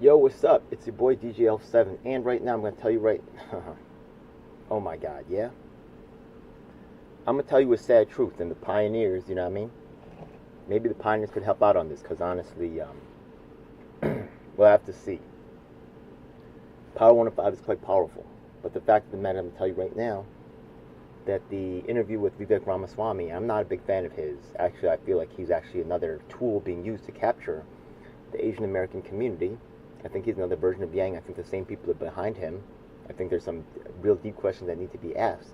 Yo, what's up? It's your boy DJL7, and right now I'm gonna tell you right. Oh my God, yeah. I'm gonna tell you a sad truth, and the pioneers, you know what I mean? Maybe the pioneers could help out on this, cause honestly, we'll have to see. Power 105 is quite powerful, but the fact of the matter, I'm gonna tell you right now, that the interview with Vivek Ramaswamy, I'm not a big fan of his. Actually, I feel like he's actually another tool being used to capture the Asian American community. I think he's another version of Yang. I think the same people are behind him. I think there's some real deep questions that need to be asked.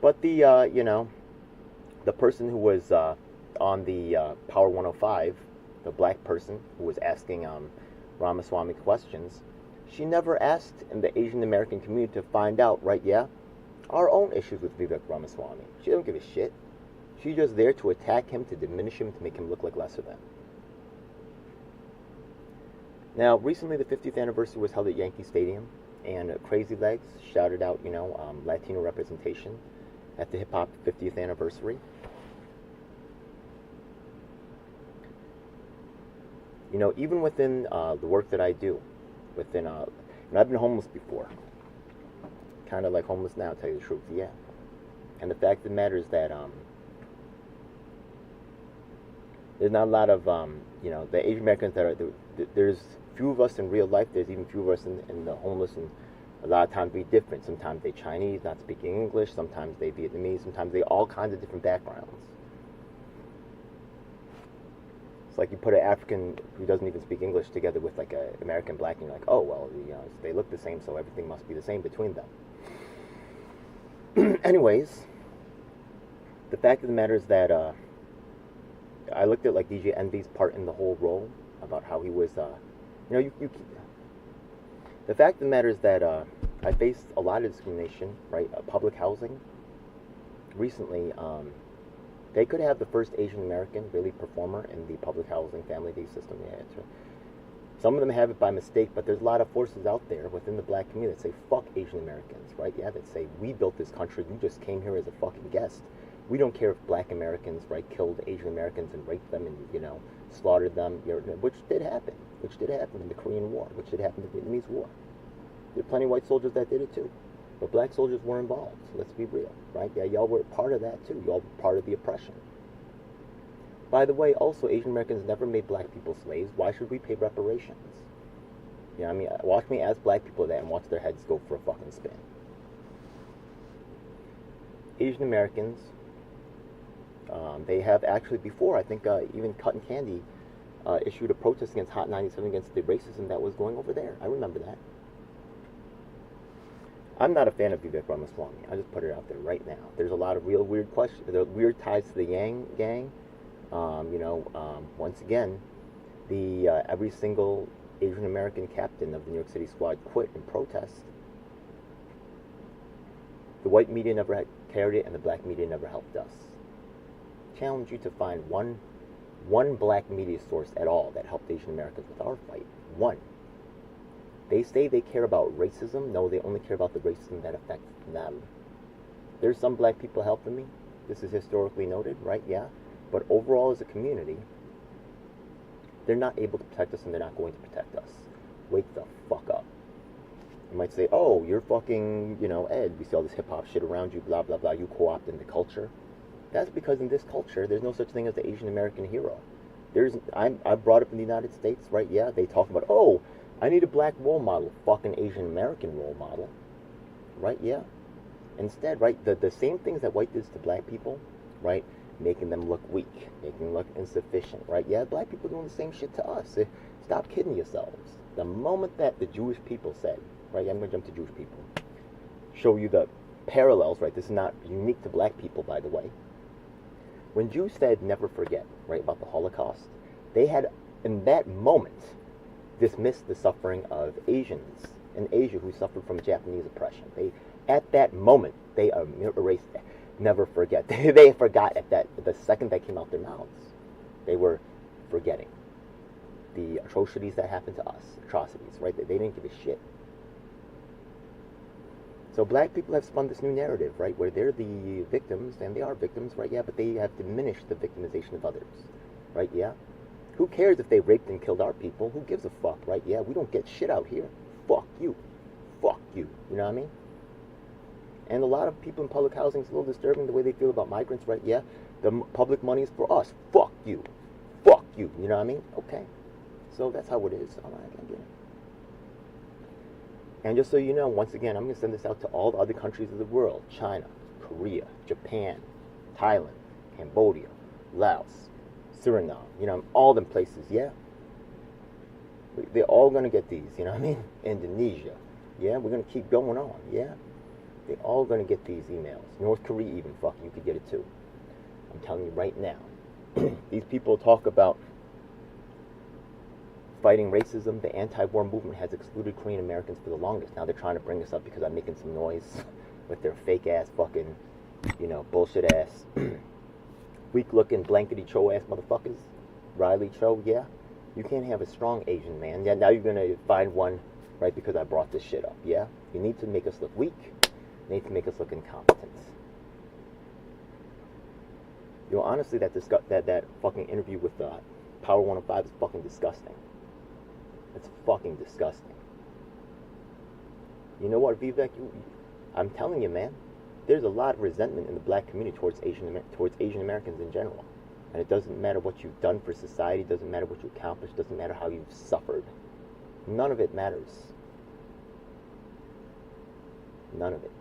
But the person who was on the Power 105, the black person who was asking Ramaswamy questions, she never asked in the Asian American community to find out, right, yeah, our own issues with Vivek Ramaswamy. She don't give a shit. She's just there to attack him, to diminish him, to make him look like lesser than. Now, recently the 50th anniversary was held at Yankee Stadium, and Crazy Legs shouted out, Latino representation at the hip hop 50th anniversary. Even within the work that I do, I've been homeless before, kind of like homeless now, to tell you the truth, yeah. And the fact of the matter is that there's not a lot of the Asian Americans that are there's few of us in real life. There's even few of us in the homeless, and a lot of times we different. Sometimes they Chinese, not speaking English. Sometimes they Vietnamese. Sometimes they all kinds of different backgrounds. It's like you put an African who doesn't even speak English together with like an American black, and you're like, oh well, they look the same, so everything must be the same between them. Anyways, the fact of the matter is that I looked at like DJ Envy's part in the whole role about how he was, the fact of the matter is that I faced a lot of discrimination, right? Public housing. Recently, they could have the first Asian American really performer in the public housing family-based system. Yeah, it's right. Some of them have it by mistake, but there's a lot of forces out there within the black community that say, fuck Asian Americans, right? Yeah, that say, we built this country, you just came here as a fucking guest. We don't care if black Americans, right, killed Asian Americans and raped them and, slaughtered them, which did happen in the Korean War, which did happen in the Vietnamese War. There are plenty of white soldiers that did it too. But black soldiers were involved, let's be real, right? Yeah, y'all were part of that too. Y'all were part of the oppression. By the way, also, Asian Americans never made black people slaves. Why should we pay reparations? Watch me ask black people that and watch their heads go for a fucking spin. Asian Americans, they have actually before, I think even Cotton Candy issued a protest against Hot 97 against the racism that was going over there. I remember that. I'm not a fan of Vivek Ramaswamy. I just put it out there right now. There's a lot of real weird questions, weird ties to the Yang gang. Once again, the every single Asian American captain of the New York City squad quit in protest. The white media never had carried it, and the black media never helped us. Challenge you to find one black media source at all that helped Asian Americans with our fight. One. They say they care about racism. No, they only care about the racism that affects them. There's some black people helping me. This is historically noted, right? Yeah. But overall, as a community, they're not able to protect us, and they're not going to protect us. Wake the fuck up. You might say, oh, you're fucking, Ed, we see all this hip-hop shit around you, blah, blah, blah, you co-opt in the culture. That's because in this culture, there's no such thing as the Asian American hero. I brought up in the United States, right? Yeah, they talk about, oh, I need a black role model, fucking Asian American role model, right? Yeah. Instead, right, the same things that white does to black people, right, making them look weak, making them look insufficient, right? Yeah, black people doing the same shit to us. Stop kidding yourselves. The moment that the Jewish people said, right, I'm going to jump to Jewish people, show you the parallels, right? This is not unique to black people, by the way. When Jews said never forget, right, about the Holocaust, they had, in that moment, dismissed the suffering of Asians in Asia who suffered from Japanese oppression. At that moment, they erased that. Never forget. They forgot the second that came out their mouths. They were forgetting the atrocities that happened to us. Atrocities, right? They didn't give a shit. So black people have spun this new narrative, right, where they're the victims, and they are victims, right, yeah, but they have diminished the victimization of others, right, yeah? Who cares if they raped and killed our people? Who gives a fuck, right? Yeah, we don't get shit out here. Fuck you. Fuck you. You know what I mean? And a lot of people in public housing, it's a little disturbing the way they feel about migrants, right? Yeah, the public money is for us. Fuck you. Fuck you. You know what I mean? Okay. So that's how it is. All right, I get it. And just so you know, once again, I'm going to send this out to all the other countries of the world. China, Korea, Japan, Thailand, Cambodia, Laos, Suriname. You know, all them places, yeah? They're all going to get these, you know what I mean? Indonesia. Yeah, we're going to keep going on, yeah? They're all going to get these emails. North Korea even, fuck, you could get it too. I'm telling you right now. These people talk about fighting racism. The anti-war movement has excluded Korean Americans for the longest. Now they're trying to bring us up because I'm making some noise with their fake-ass fucking, you know, bullshit-ass, weak-looking, blankety-cho-ass motherfuckers. Riley Cho, yeah? You can't have a strong Asian man. Yeah, now you're going to find one, right, because I brought this shit up, yeah? You need to make us look weak. You need to make us look incompetent. You know, honestly, that fucking interview with Power 105 is fucking disgusting. It's fucking disgusting. You know what, Vivek? I'm telling you, man. There's a lot of resentment in the black community towards Asian Americans in general. And it doesn't matter what you've done for society, doesn't matter what you accomplished, doesn't matter how you've suffered. None of it matters. None of it.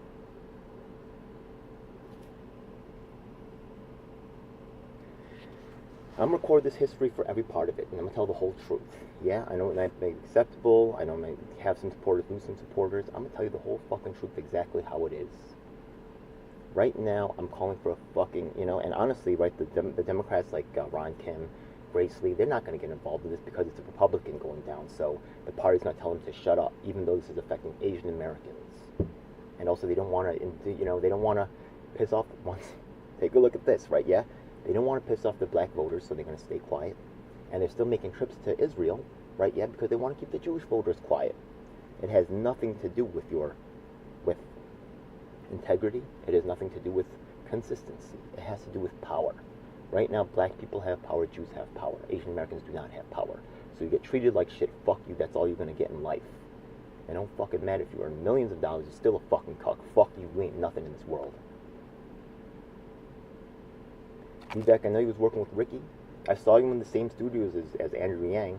I'm going to record this history for every part of it, and I'm going to tell the whole truth. Yeah, I know it might be acceptable, I know it might have some supporters, lose some supporters. I'm going to tell you the whole fucking truth, exactly how it is. Right now, I'm calling for a fucking, you know, and honestly, right, the Democrats like Ron Kim, Grace Lee, they're not going to get involved in this because it's a Republican going down, so the party's going to tell them to shut up, even though this is affecting Asian Americans. And also, they don't want to, you know, they don't want to piss off, take a look at this, right, yeah? They don't want to piss off the black voters, so they're going to stay quiet. And they're still making trips to Israel, right? Yeah, because they want to keep the Jewish voters quiet. It has nothing to do with integrity. It has nothing to do with consistency. It has to do with power. Right now, black people have power, Jews have power. Asian Americans do not have power. So you get treated like shit, fuck you, that's all you're going to get in life. It don't fucking matter if you earn millions of dollars, you're still a fucking cuck. Fuck you, you ain't nothing in this world. Vivek, I know he was working with Ricky. I saw you in the same studios as Andrew Yang.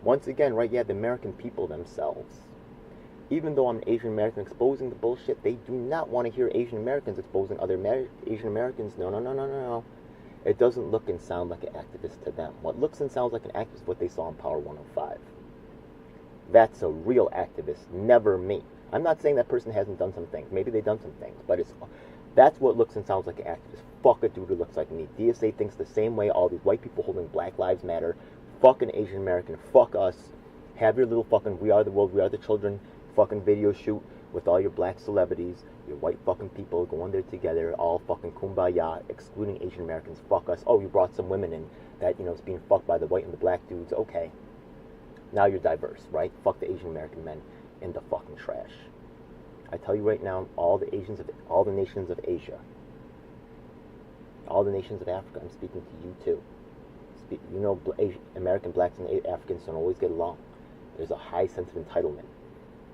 Once again, right, yeah, the American people themselves. Even though I'm Asian American exposing the bullshit, they do not want to hear Asian Americans exposing other Asian Americans. No. It doesn't look and sound like an activist to them. What looks and sounds like an activist is what they saw on Power 105. That's a real activist, never me. I'm not saying that person hasn't done some things. Maybe they've done some things, but that's what looks and sounds like an activist. Fuck a dude who looks like me. DSA thinks the same way all these white people holding Black Lives Matter. Fuck an Asian American. Fuck us. Have your little fucking We Are the World, We Are the Children fucking video shoot with all your black celebrities, your white fucking people going there together, all fucking kumbaya, excluding Asian Americans. Fuck us. Oh, you brought some women in that, you know, is being fucked by the white and the black dudes. Okay. Now you're diverse, right? Fuck the Asian American men in the fucking trash. I tell you right now, all the nations of Asia, all the nations of Africa, I'm speaking to you too. You know, American blacks and Africans don't always get along. There's a high sense of entitlement,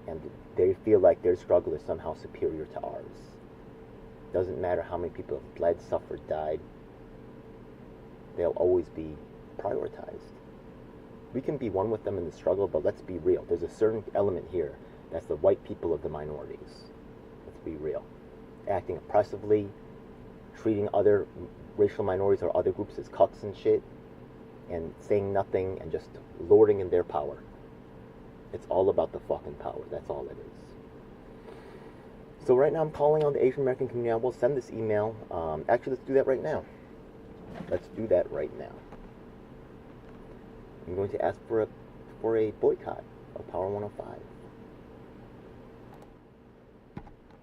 and they feel like their struggle is somehow superior to ours. Doesn't matter how many people have bled, suffered, died. They'll always be prioritized. We can be one with them in the struggle, but let's be real. There's a certain element here. That's the white people of the minorities. Let's be real. Acting oppressively, treating other racial minorities or other groups as cucks and shit, and saying nothing and just lording in their power. It's all about the fucking power. That's all it is. So right now I'm calling on the Asian American community. I will send this email. Actually, let's do that right now. Let's do that right now. I'm going to ask for a boycott of Power 105.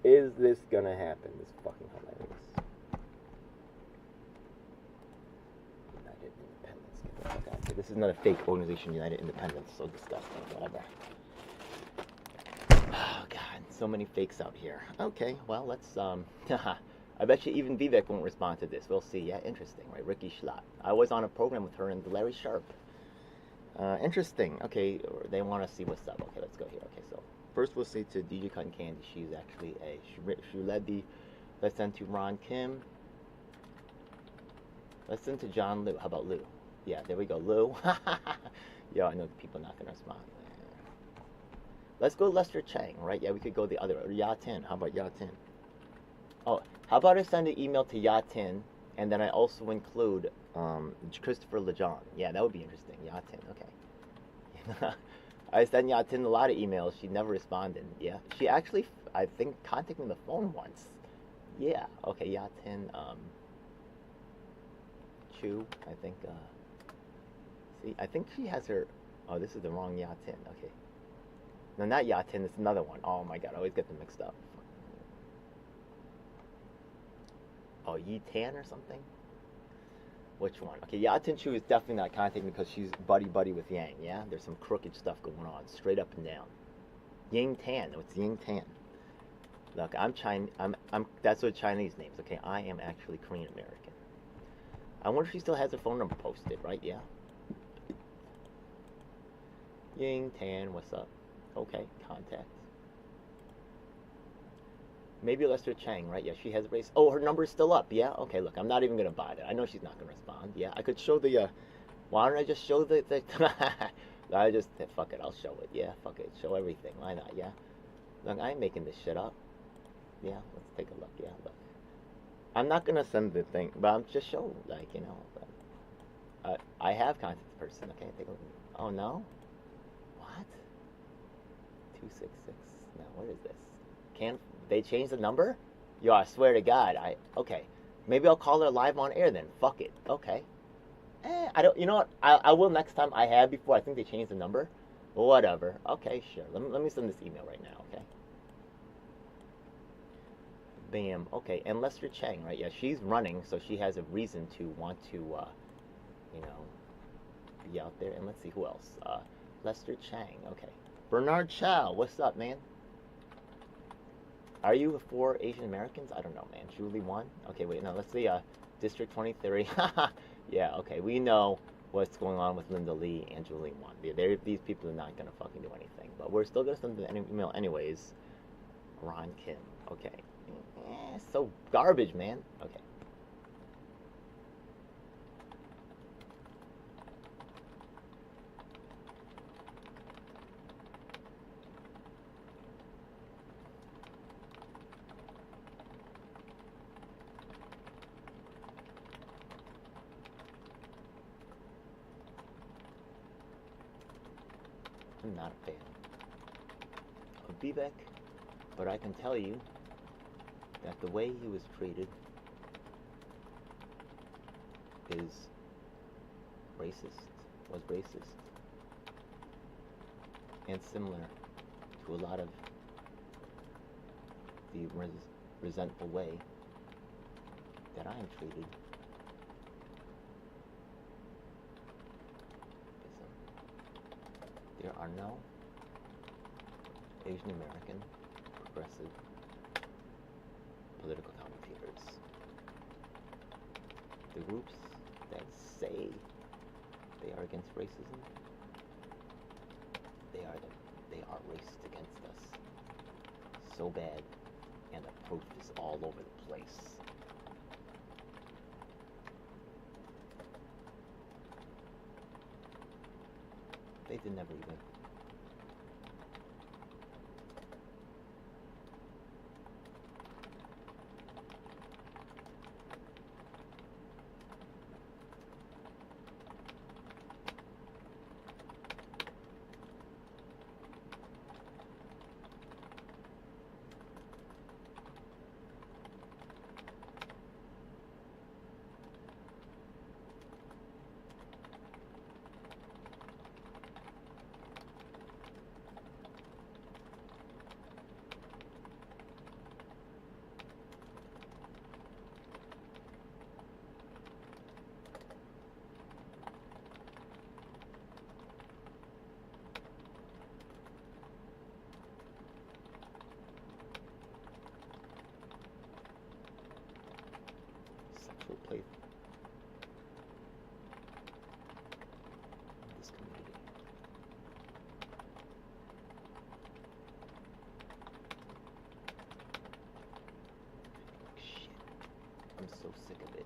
Is this gonna happen? This is fucking hilarious. United Independence. Get the fuck out of here. This is not a fake organization, United Independence. So disgusting. Whatever. Oh, God. So many fakes out here. Okay, well, let's, I bet you even Vivek won't respond to this. We'll see. Yeah, interesting, right? Ricky Schlatt. I was on a program with her and Larry Sharp. Interesting. Okay, they want to see what's up. Okay, let's go here. Okay, so first we'll say to DJ Cotton Candy, she's actually she led the. Let's send to Ron Kim. Let's send to John Liu. How about Liu? Yeah, there we go, Liu. Yeah, I know the people are not gonna respond. Let's go Lester Chang, right? Yeah, we could go the other. Ya Tin. How about Ya Tin? Oh, how about I send an email to Ya Tin, and then I also include Christopher Lejeune. Yeah, that would be interesting. Ya Tin, okay. I sent Ya Tin a lot of emails. She never responded. Yeah, she actually, I think, contacted me on the phone once. Yeah, okay, Ya Tin, Chu, I think, see, I think she has her, oh, this is the wrong Ya Tin, okay. No, not Ya Tin, it's another one. Oh my god, I always get them mixed up. Oh, Yi Tan or something? Which one? Okay, Ya Tin Chu is definitely not contacting me because she's buddy with Yang, yeah? There's some crooked stuff going on, straight up and down. Ying Tan, no, it's Ying Tan. Look, that's what Chinese names, okay? I am actually Korean American. I wonder if she still has her phone number posted, right? Yeah. Ying Tan, what's up? Okay, contact. Maybe Lester Chang, right? Yeah, she has a race. Oh, her number's still up. Yeah, okay, look, I'm not even going to buy that. I know she's not going to respond. Yeah, I could show the, why don't I just show the I just, fuck it, I'll show it. Yeah, fuck it, show everything. Why not? Yeah. Look, I ain't making this shit up. Yeah, let's take a look. Yeah, look. I'm not going to send the thing, but I'm just show, like, you know. I have contacted the person. Okay, take a look. Oh, no? What? 266. Now, what is this? Can't they change the number? Yo, I swear to God, okay. Maybe I'll call her live on air then. Fuck it. Okay. I don't. You know what? I will next time. I have before. I think they changed the number. Whatever. Okay, sure. Let me send this email right now. Okay. Bam. Okay. And Lester Chang, right? Yeah, she's running, so she has a reason to want to, you know, be out there. And let's see who else. Lester Chang. Okay. Bernard Chow. What's up, man? Are you for Asian Americans? I don't know, man. Julie 1? Okay, wait, no, let's see, District 23. Yeah, okay, we know what's going on with Linda Lee and Julie 1. These people are not gonna fucking do anything, but we're still gonna send them an email anyways. Ron Kim, okay. So garbage, man. Okay. I'm not a fan of Vivek, but I can tell you that the way he was treated was racist, and similar to a lot of the resentful way that I am treated. There are no Asian American progressive political commentators. The groups that say they are against racism, they are racist against us. So bad, and the proof is all over the place. They did never even. so sick of it.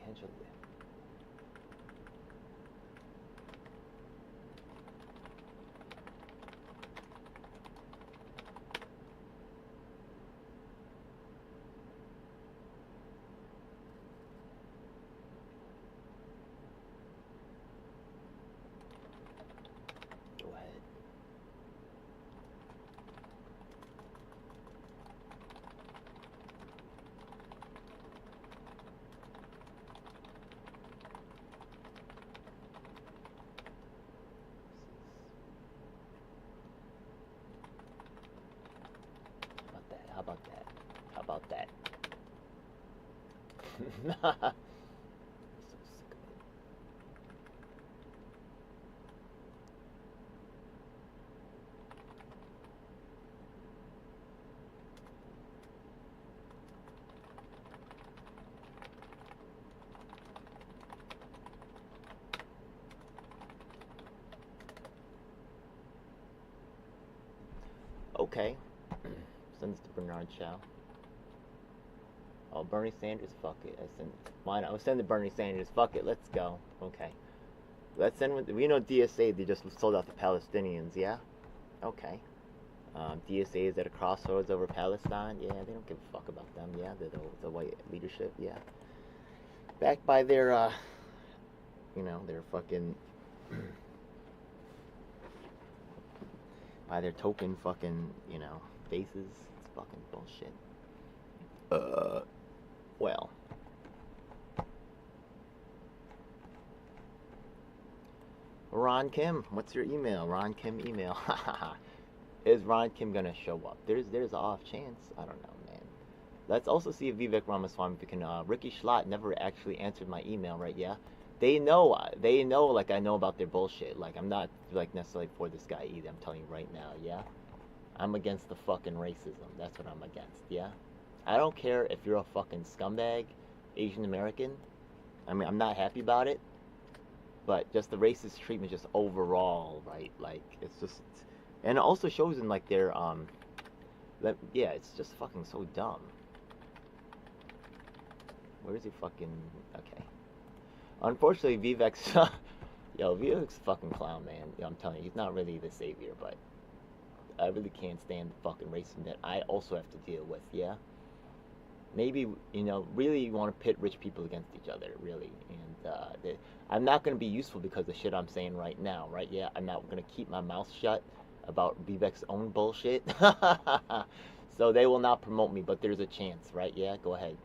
Angela. Go ahead. How about that? How about that? So sick of it. Okay. Send this to Bernard Shaw. Oh, Bernie Sanders, fuck it. Why not? I'll send to Bernie Sanders. Fuck it, let's go. Okay. Let's send with, we know DSA, they just sold out the Palestinians, yeah? Okay. DSA is at a crossroads over Palestine. Yeah, they don't give a fuck about them. Yeah, they're the white leadership. Yeah. Backed by their, their fucking, by their token fucking, faces. It's fucking bullshit. Well. Ron Kim, what's your email? Ron Kim email. Is Ron Kim gonna show up? There's an off chance. I don't know, man. Let's also see if Vivek Ramaswamy can. Ricky Schlott never actually answered my email, right? Yeah. They know, like I know about their bullshit. Like I'm not like necessarily for this guy either. I'm telling you right now, yeah. I'm against the fucking racism. That's what I'm against, yeah. I don't care if you're a fucking scumbag, Asian American. I mean, I'm not happy about it. But just the racist treatment, just overall, right? Like it's just, and it also shows in like their yeah, it's just fucking so dumb. Where is he fucking? Okay. Unfortunately, Vivek's, Vivek's a fucking clown, man. I'm telling you, he's not really the savior, but I really can't stand the fucking racism that I also have to deal with, yeah? Maybe, really you want to pit rich people against each other, really. And I'm not going to be useful because of the shit I'm saying right now, right? Yeah, I'm not going to keep my mouth shut about Vivek's own bullshit. So they will not promote me, but there's a chance, right? Yeah, go ahead.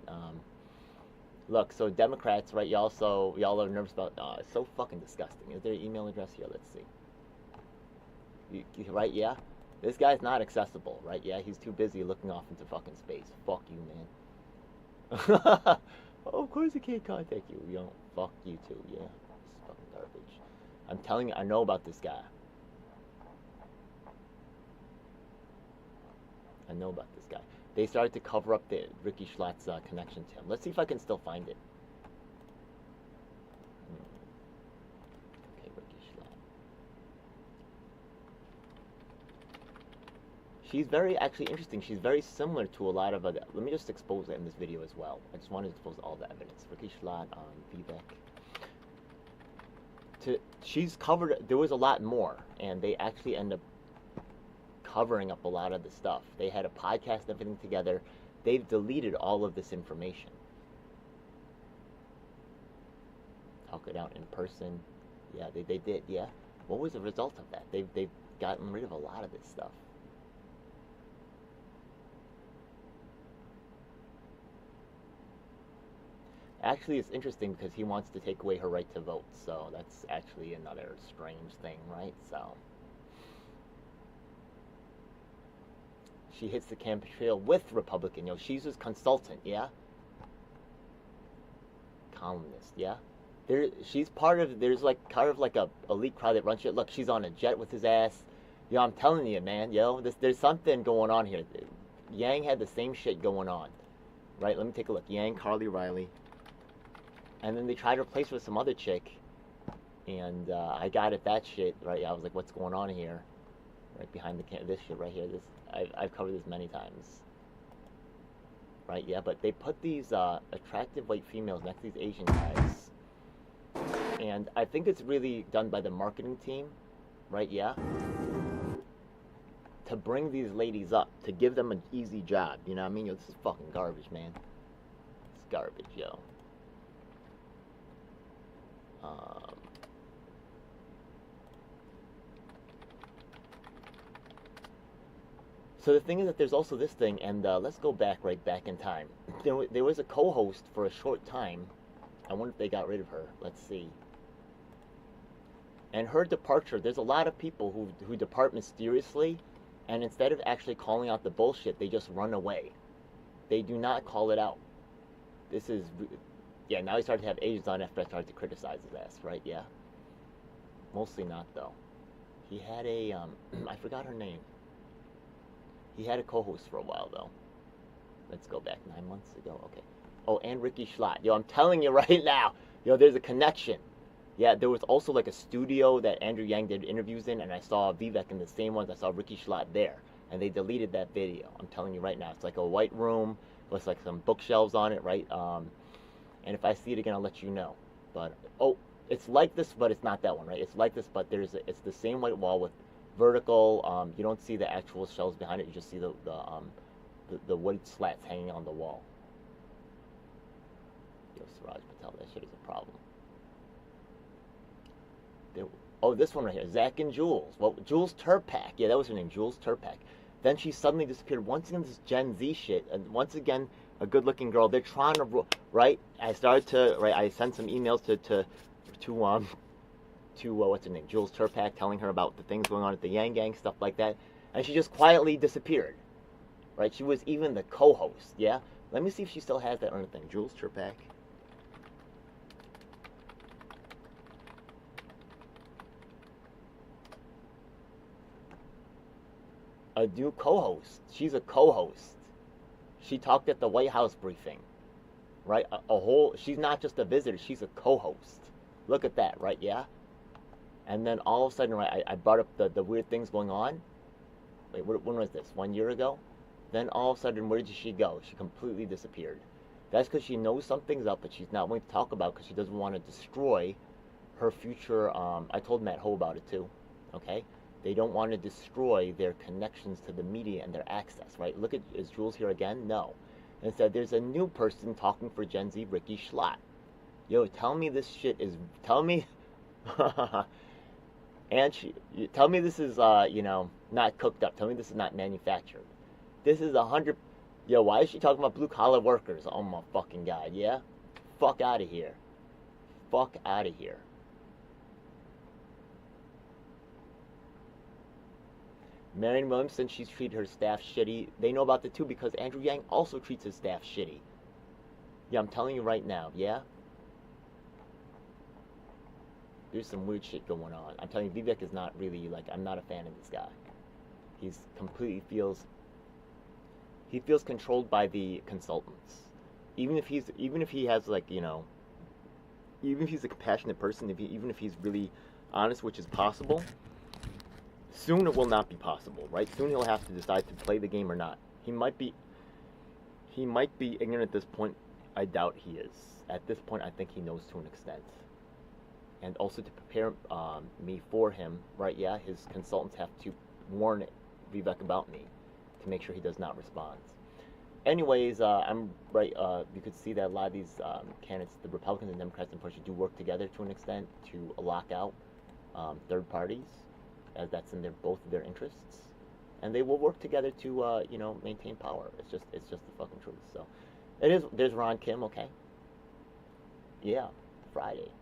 Look, so Democrats, right, y'all are nervous about, it's so fucking disgusting. Is there an email address here? Let's see. Right, yeah? This guy's not accessible, right? Yeah, he's too busy looking off into fucking space. Fuck you, man. Oh, of course he can't contact you. Fuck you too, yeah. It's fucking garbage. I'm telling you, I know about this guy. I know about this guy. They started to cover up the Ricky Schlott's connection to him. Let's see if I can still find it. Okay, Ricky Schlott. She's very, actually interesting. She's very similar to a lot of other... Let me just expose that in this video as well. I just wanted to expose all the evidence. Ricky Schlott on Vivek. she's covered. There was a lot more, and they actually end up covering up a lot of the stuff. They had a podcast, everything together. They've deleted all of this information. Talk it out in person. Yeah, they did. Yeah. What was the result of that? They've gotten rid of a lot of this stuff. Actually, it's interesting because he wants to take away her right to vote. So that's actually another strange thing, right? So she hits the campaign trail with Republican. She's his consultant, yeah? Columnist, yeah? She's part of, there's like kind of like a elite crowd that runs shit. Look, she's on a jet with his ass. I'm telling you, man, there's something going on here. Yang had the same shit going on, right? Let me take a look. Yang, Carly Riley. And then they tried to replace her with some other chick. And I got at that shit, right? I was like, what's going on here? Right behind this shit right here. I've covered this many times. Right, yeah, but they put these attractive white females next to these Asian guys. And I think it's really done by the marketing team, right, yeah? To bring these ladies up, to give them an easy job, you know what I mean? This is fucking garbage, man. It's garbage, yo. So the thing is that there's also this thing, and let's go back in time. There was a co-host for a short time. I wonder if they got rid of her. Let's see. And her departure, there's a lot of people who depart mysteriously, and instead of actually calling out the bullshit, they just run away. They do not call it out. This is, yeah, now he started to have Asians on after I started to criticize his ass, right? Yeah. Mostly not, though. He had a, I forgot her name. He had a co-host for a while, though. Let's go back 9 months ago. Okay. Oh, and Ricky Schlott. I'm telling you right now. There's a connection. Yeah, there was also like a studio that Andrew Yang did interviews in, and I saw Vivek in the same ones. I saw Ricky Schlott there, and they deleted that video. I'm telling you right now. It's like a white room with like some bookshelves on it, right? And if I see it again, I'll let you know. But, oh, it's like this, but it's not that one, right? It's like this, but it's the same white wall with vertical. You don't see the actual shelves behind it. You just see the wood slats hanging on the wall. Suraj Patel, that shit is a problem. Oh, this one right here, Zach and Jules. Well, Jules Turpak. Yeah, that was her name, Jules Turpak. Then she suddenly disappeared. Once again, this Gen Z shit. And once again, a good-looking girl. They're trying to, right? I started to, right? I sent some emails to what's her name, Jules Turpak, telling her about the things going on at the Yang Gang, stuff like that. And she just quietly disappeared. Right? She was even the co-host. Yeah. Let me see if she still has that other thing. Jules Turpak. A new co-host. She's a co-host. She talked at the White House briefing, right? She's not just a visitor, she's a co-host. Look at that, right? Yeah? And then all of a sudden, right, I brought up the weird things going on. Wait, when was this? 1 year ago? Then all of a sudden, where did she go? She completely disappeared. That's because she knows something's up, but she's not willing to talk about because she doesn't want to destroy her future. I told Matt Ho about it too, okay? They don't want to destroy their connections to the media and their access, right? Look at, is Jules here again? No. Instead, there's a new person talking for Gen Z, Ricky Schlott. Tell me this shit is, tell me, and tell me this is, not cooked up. Tell me this is not manufactured. This is 100, why is she talking about blue-collar workers? Oh my fucking God, yeah? Fuck out of here. Fuck out of here. Marianne Williamson, she's treated her staff shitty. They know about the two because Andrew Yang also treats his staff shitty. Yeah, I'm telling you right now, yeah? There's some weird shit going on. I'm telling you, Vivek is not really, I'm not a fan of this guy. He's completely feels controlled by the consultants. Even if he has, even if he's a compassionate person, even if he's really honest, which is possible, soon it will not be possible, right? Soon he'll have to decide to play the game or not. He might be ignorant at this point. I doubt he is. At this point, I think he knows to an extent. and also to prepare me for him, right? Yeah, his consultants have to warn Vivek about me to make sure he does not respond. Anyways, I'm right. You could see that a lot of these candidates, the Republicans and Democrats, unfortunately, do work together to an extent to lock out third parties, as that's in both of their interests, and they will work together to maintain power. It's just the fucking truth. So, it is. There's Ron Kim. Okay. Yeah, Friday.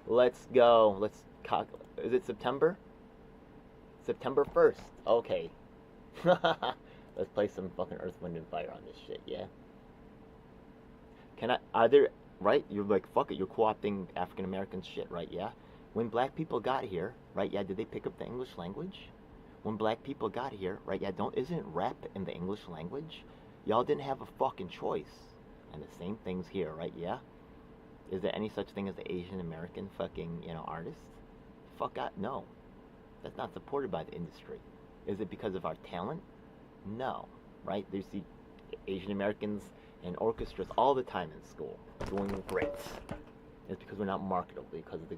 Let's go. Is it September? September 1st. Okay. Let's play some fucking Earth, Wind, and Fire on this shit, yeah? Right? You're like, fuck it, you're co-opting African American shit, right, yeah? When black people got here, right, yeah, did they pick up the English language? When black people got here, right, yeah, isn't rap in the English language? Y'all didn't have a fucking choice. And the same thing's here, right, yeah? Is there any such thing as the Asian American fucking, artist? Fuck out, no. That's not supported by the industry. Is it because of our talent? No, right? There's the Asian Americans in orchestras all the time in school doing great. It's because we're not marketable, because the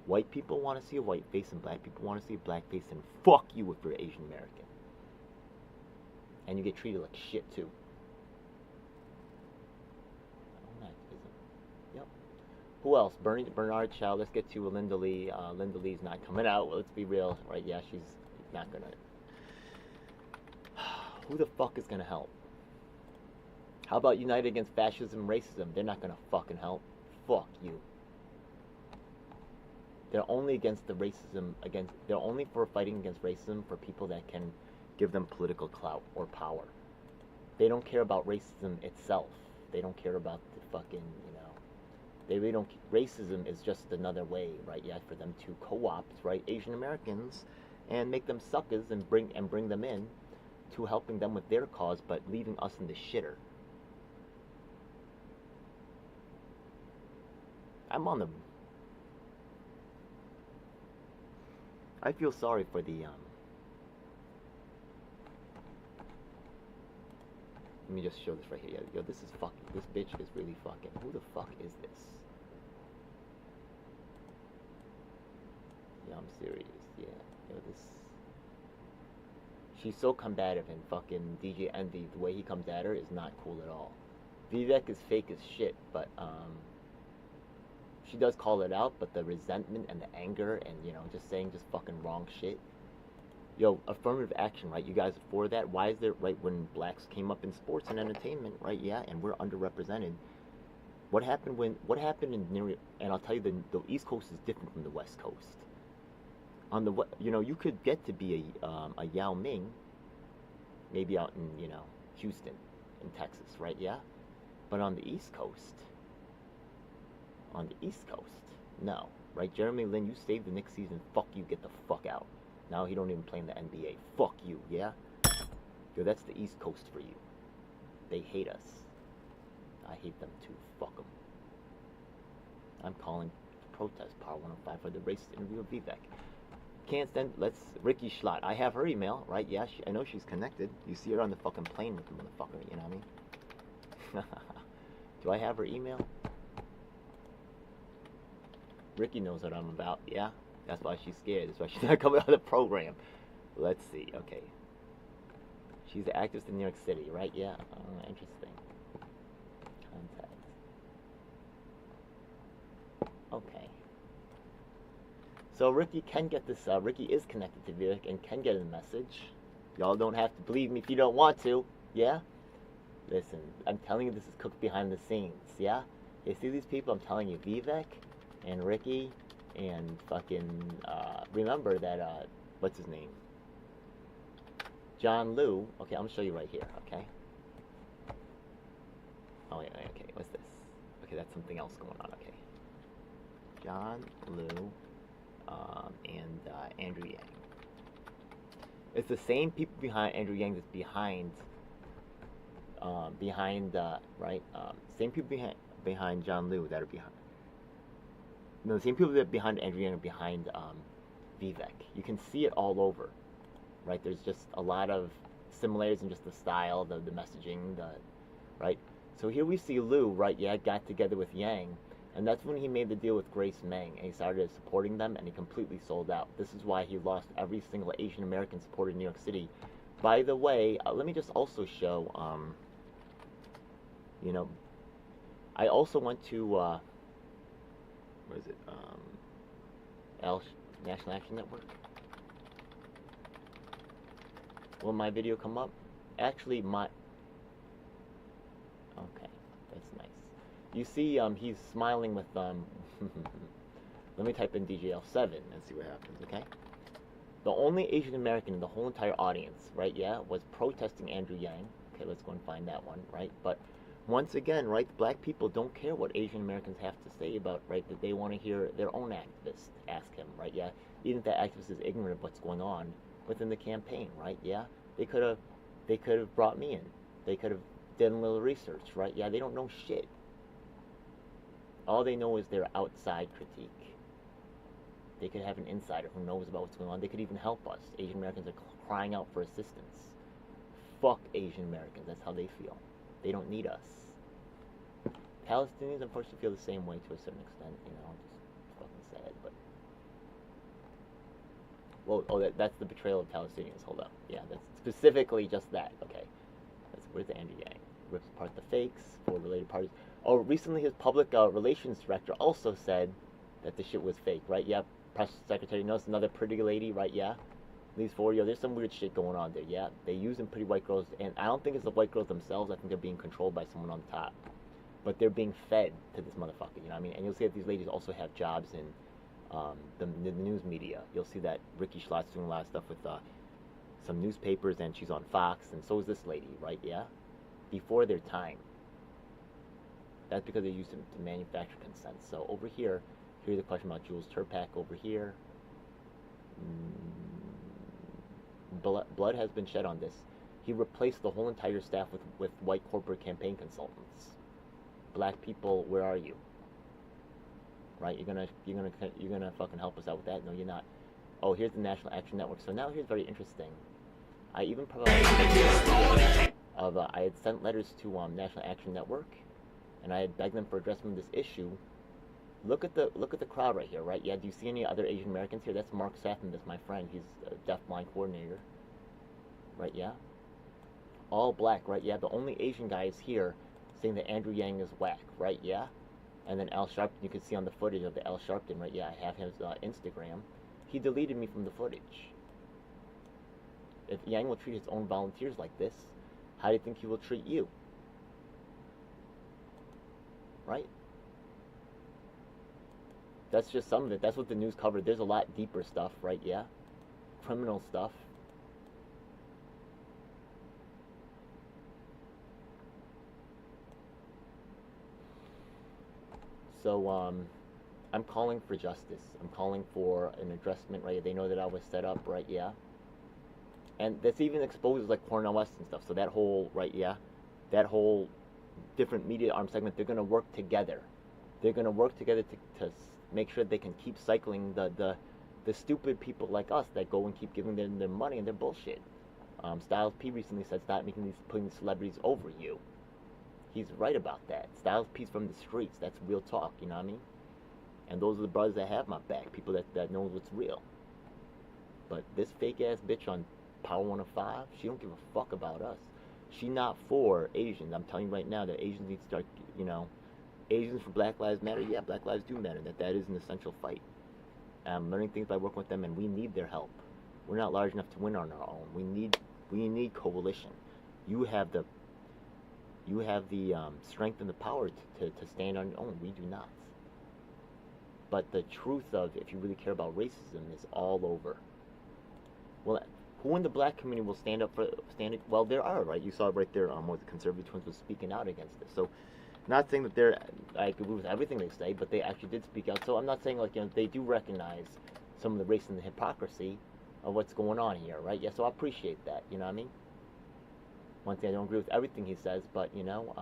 white people want to see a white face and black people want to see a black face, and fuck you if you're Asian American. And you get treated like shit too. Yep. Who else? Bernard Chow. Let's get to Linda Lee. Linda Lee's not coming out. Well, let's be real, right? Yeah, she's not gonna. Who the fuck is gonna help? How about United Against Fascism and Racism? They're not gonna fucking help. Fuck you. They're only against the racism, they're only for fighting against racism for people that can give them political clout or power. They don't care about racism itself. They don't care about the fucking, they really don't, racism is just another way, right, yeah, for them to co-opt, right, Asian Americans and make them suckers and bring them in to helping them with their cause, but leaving us in the shitter. I feel sorry for the, let me just show this right here. Yo, this bitch is really fucking, who the fuck is this? Yeah, I'm serious, yeah. Yo, she's so combative, and fucking DJ Envy, the way he comes at her is not cool at all. Vivek is fake as shit, but, she does call it out, but the resentment and the anger and, just saying just fucking wrong shit. Yo, affirmative action, right? You guys are for that? Why is there, right, when blacks came up in sports and entertainment, right, yeah, and we're underrepresented, what happened and I'll tell you, the East Coast is different from the West Coast. On the, you could get to be a Yao Ming, maybe out in, Houston, in Texas, right, yeah? But on the East Coast, no, right? Jeremy Lin, you saved the Knicks season, fuck you, get the fuck out. Now he don't even play in the NBA, fuck you, yeah? Yo, that's the East Coast for you. They hate us. I hate them too, fuck them. I'm calling protest, Power 105 for the racist interview of Vivek. Can't stand, Ricky Schlott, I have her email, right? Yeah, I know she's connected. You see her on the fucking plane with the motherfucker, you know what I mean? Do I have her email? Ricky knows what I'm about, yeah? That's why she's scared. That's why she's not coming out of the program. Let's see, okay. She's an activist in New York City, right? Yeah, interesting. Contact. Okay. So Ricky can get this, Ricky is connected to Vivek and can get a message. Y'all don't have to believe me if you don't want to, yeah? Listen, I'm telling you, this is cooked behind the scenes, yeah? You see these people, I'm telling you, Vivek and Ricky and fucking, remember that, what's his name? John Liu. Okay, I'm gonna show you right here, okay? Oh, yeah, okay, what's this? Okay, that's something else going on, okay. John Liu, and Andrew Yang. It's the same people behind Andrew Yang that's behind, right? Same people behind John Liu that are behind. No, the same people that are behind Andrew Yang are behind Vivek. You can see it all over, right? There's just a lot of similarities in just the style, the messaging, right? So here we see Lou, right, yeah, got together with Yang, and that's when he made the deal with Grace Meng, and he started supporting them, and he completely sold out. This is why he lost every single Asian American supporter in New York City. By the way, let me just also show, you know, I also went to, what is it, National Action Network. Will my video come up? Actually, okay, that's nice. You see, he's smiling with, let me type in DJL7 and see what happens, okay? The only Asian American in the whole entire audience, right, yeah, was protesting Andrew Yang. Okay, let's go and find that one, right? But once again, right, black people don't care what Asian Americans have to say about, right, that they want to hear their own activist ask him, right, yeah? Even if that activist is ignorant of what's going on within the campaign, right, yeah? They could have brought me in. They could have done a little research, right? Yeah, they don't know shit. All they know is their outside critique. They could have an insider who knows about what's going on. They could even help us. Asian Americans are crying out for assistance. Fuck Asian Americans. That's how they feel. They don't need us. Palestinians, unfortunately, feel the same way to a certain extent. You know, just fucking sad. But well, that's the betrayal of Palestinians. Hold up. Yeah, that's specifically just that. Okay, where's the Andrew Yang? Rips apart the fakes for related parties. Oh, recently his public relations director also said that the shit was fake, right? Yeah, press secretary knows another pretty lady, right? Yeah, these four, there's some weird shit going on there. Yeah, they using pretty white girls, and I don't think it's the white girls themselves. I think they're being controlled by someone on top, but they're being fed to this motherfucker. You know what I mean? And you'll see that these ladies also have jobs in the news media. You'll see that Ricky Schlot's doing a lot of stuff with some newspapers, and she's on Fox, and so is this lady, right? Yeah, before their time. That's because they used it to manufacture consent. So over here, here's the question about Jules Turpak over here. Blood has been shed on this. He replaced the whole entire staff with white corporate campaign consultants. Black people, where are you? Right? You're gonna fucking help us out with that? No, you're not. Oh, here's the National Action Network. So now here's very interesting. I even provided I had sent letters to National Action Network, and I had begged them for addressing this issue. Look at the crowd right here, right? Yeah, do you see any other Asian Americans here? That's Mark Saffin, that's my friend. He's a deaf-blind coordinator. Right, yeah? All black, right? Yeah, the only Asian guy is here saying that Andrew Yang is whack, right? Yeah? And then Al Sharpton, you can see on the footage of the Al Sharpton, right? Yeah, I have his Instagram. He deleted me from the footage. If Yang will treat his own volunteers like this, how do you think he will treat you? Right? That's just some of it. That's what the news covered. There's a lot deeper stuff, right? Yeah? Criminal stuff. So, I'm calling for justice. I'm calling for an addressment, right? They know that I was set up, right? Yeah? And that's even exposes like Cornel West and stuff. So that whole, right? Yeah? That whole different media arm segment, they're going to work together. They're going to work together to make sure they can keep cycling the stupid people like us that go and keep giving them their money and their bullshit. Styles P recently said, stop putting these celebrities over you. He's right about that. Styles P's from the streets. That's real talk, you know what I mean? And those are the brothers that have my back, people that know what's real. But this fake-ass bitch on Power 105, she don't give a fuck about us. She not for Asians. I'm telling you right now that Asians need to start, you know, Asians for Black Lives Matter. Yeah, Black Lives do matter. That is an essential fight. I'm learning things by working with them, and we need their help. We're not large enough to win on our own. We need coalition. You have the strength and the power to stand on your own. We do not. But the truth of, if you really care about racism, is all over. Well, who in the black community will stand up for standing? Well, there are, right? You saw right there, where the conservative twins was speaking out against this. So, not saying that I agree with everything they say, but they actually did speak out. So I'm not saying like, you know, they do recognize some of the race and the hypocrisy of what's going on here, right? Yeah. So I appreciate that. You know what I mean? One thing, I don't agree with everything he says, but you know,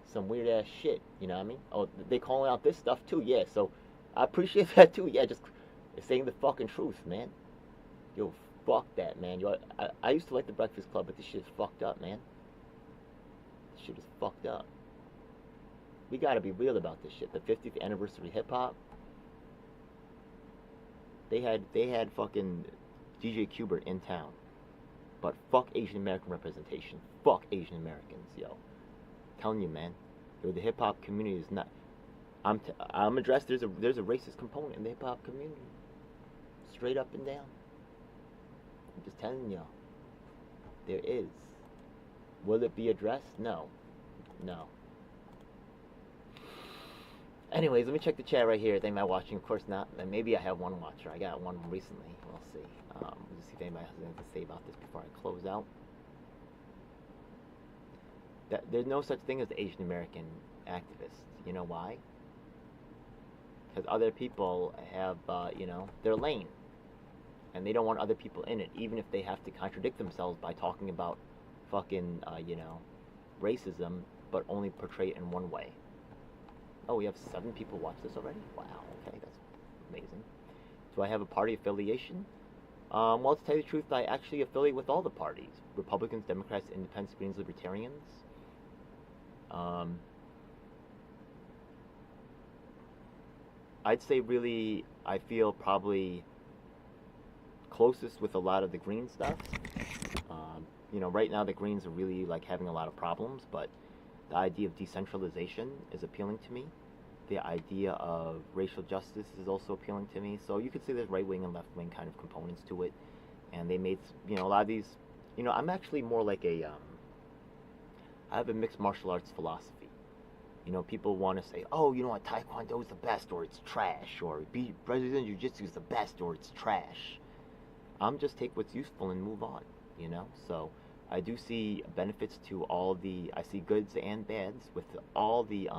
some weird ass shit. You know what I mean? Oh, they calling out this stuff too. Yeah. So I appreciate that too. Yeah. Just saying the fucking truth, man. Yo, fuck that, man. Yo, I used to like the Breakfast Club, but this shit's fucked up, man. shit is fucked up. We gotta be real about this shit. The 50th anniversary hip hop. They had fucking DJ Qbert in town. But fuck Asian American representation. Fuck Asian Americans, yo. Telling you, man. Yo, the hip hop community is not. I'm addressed. There's a racist component in the hip hop community. Straight up and down. I'm just telling y'all. There is. Will it be addressed? No. No. Anyways, let me check the chat right here. Am I watching? Of course not. And maybe I have one watcher. I got one recently. We'll see. We'll see if anybody has anything to say about this before I close out. There's no such thing as the Asian American activist. You know why? Because other people have, their lane. And they don't want other people in it, even if they have to contradict themselves by talking about fucking, racism, but only portray it in one way. Oh, we have 7 people watch this already? Wow, okay, that's amazing. Do I have a party affiliation? Well, to tell you the truth, I actually affiliate with all the parties. Republicans, Democrats, Independents, Greens, Libertarians. I'd say really, I feel probably closest with a lot of the green stuff. Right now the Greens are really like having a lot of problems, but the idea of decentralization is appealing to me. The idea of racial justice is also appealing to me. So you could say there's right-wing and left-wing kind of components to it. And they made, a lot of these, I'm actually more like I have a mixed martial arts philosophy. People want to say, oh, Taekwondo is the best, or it's trash, or Brazilian Jiu-Jitsu is the best, or it's trash. I'm just take what's useful and move on, So I do see benefits to I see goods and bads with all the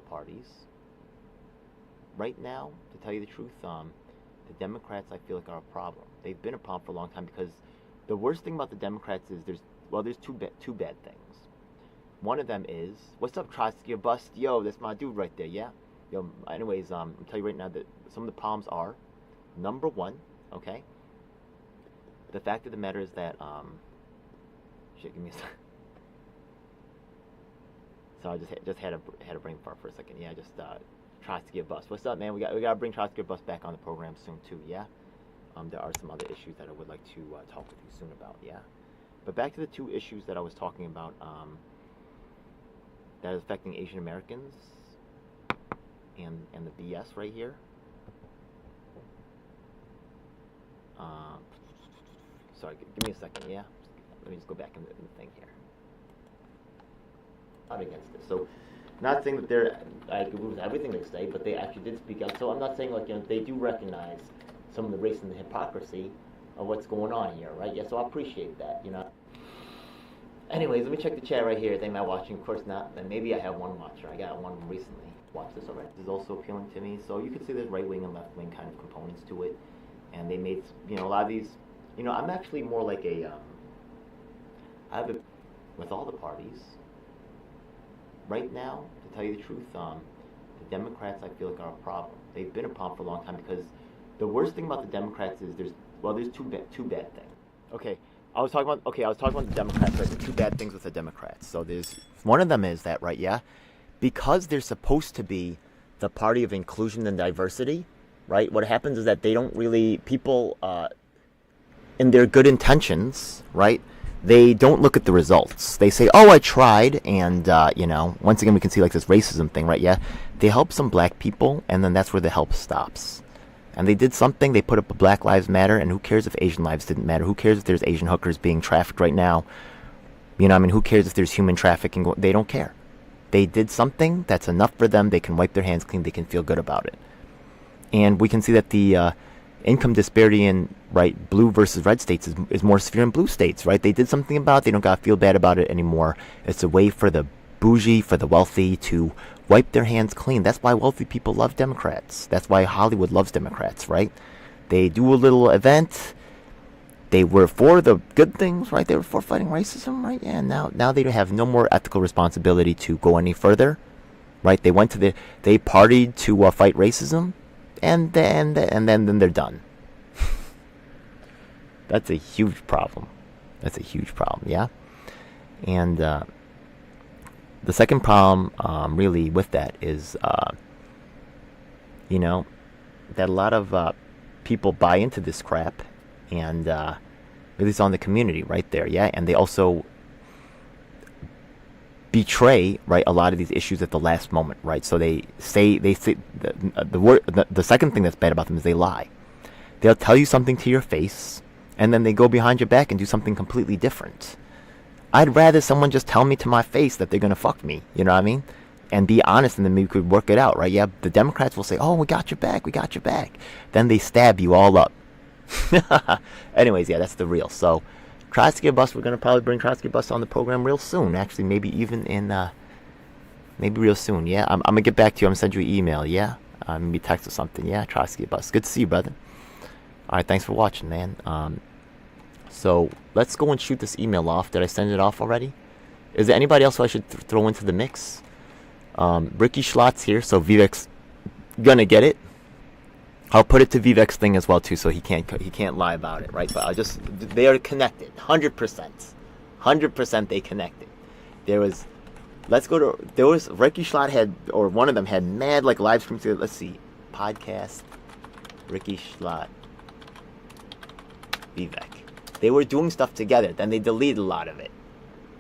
parties. Right now, to tell you the truth, the Democrats I feel like are a problem. They've been a problem for a long time because the worst thing about the Democrats is there's two bad things. One of them is, what's up, Trotsky or Bust? Yo, that's my dude right there, yeah? Yo, anyways, I'll tell you right now that some of the problems are, number one, okay? The fact of the matter is that, shit, give me a second. So I just had a brain fart for a second. Yeah, just Trotsky or Bust. What's up, man? We gotta bring Trotsky or Bust back on the program soon too. Yeah. There are some other issues that I would like to talk with you soon about. Yeah. But back to the 2 issues that I was talking about. That is affecting Asian Americans. And the BS right here. Sorry, give me a second. Yeah. Let me just go back in the thing here. Not against this. So, not saying that I agree with everything they say, but they actually did speak out. So I'm not saying they do recognize some of the race and the hypocrisy of what's going on here, right? Yeah, so I appreciate that, Anyways, let me check the chat right here. Am I watching? Of course not. Then maybe I have one watcher. I got one recently. Watch this already. This is also appealing to me. So you could see there's right-wing and left-wing kind of components to it. And they made, a lot of these, I'm actually more like I have it with all the parties. Right now, to tell you the truth, the Democrats I feel like are a problem. They've been a problem for a long time because the worst thing about the Democrats is there's two bad things. Okay, I was talking about the Democrats. Right? There's 2 bad things with the Democrats. So there's one of them is that, right? Yeah, because they're supposed to be the party of inclusion and diversity, right? What happens is that they don't really people in their good intentions, right? They don't look at the results. They say, oh, I tried, and, once again, we can see, like, this racism thing, right? Yeah, they help some black people, and then that's where the help stops. And they did something, they put up a Black Lives Matter, and who cares if Asian lives didn't matter? Who cares if there's Asian hookers being trafficked right now? Who cares if there's human trafficking? They don't care. They did something that's enough for them. They can wipe their hands clean. They can feel good about it. And we can see that the income disparity in blue versus red states is more severe in blue states, right? They did something about it. They don't gotta feel bad about it anymore. It's a way for the bougie, for the wealthy to wipe their hands clean. That's why wealthy people love Democrats. That's why Hollywood loves Democrats, right? They do a little event. They were for the good things, right? They were for fighting racism, right? Yeah. Now they have no more ethical responsibility to go any further, right? They partied to fight racism. And then they're done. That's a huge problem. Yeah? And the second problem, really, with that is, that a lot of people buy into this crap, and really it's on the community right there, yeah? And they also betray, right, a lot of these issues at the last moment, right? So they say the second thing that's bad about them is they lie. They'll tell you something to your face, and then they go behind your back and do something completely different. I'd rather someone just tell me to my face that they're gonna fuck me, you know what I mean? And be honest, and then we could work it out, right? Yeah, the Democrats will say, "Oh, we got your back, we got your back." Then they stab you all up. Anyways, yeah, that's the real. So, Trotsky Bus, we're gonna probably bring Trotsky Bus on the program real soon. Actually, maybe even in, maybe real soon. Yeah, I'm gonna get back to you. I'm gonna send you an email. Yeah, maybe text or something. Yeah, Trotsky Bus. Good to see you, brother. All right, thanks for watching, man. So let's go and shoot this email off. Did I send it off already? Is there anybody else who I should throw into the mix? Ricky Schlotz here, so Vivek's gonna get it. I'll put it to Vivek's thing as well too, so he can't lie about it, right? But they are connected, 100% they connected. There was Ricky Schlott or one of them had mad like live streams. Let's see, podcast, Ricky Schlott, Vivek. They were doing stuff together. Then they deleted a lot of it.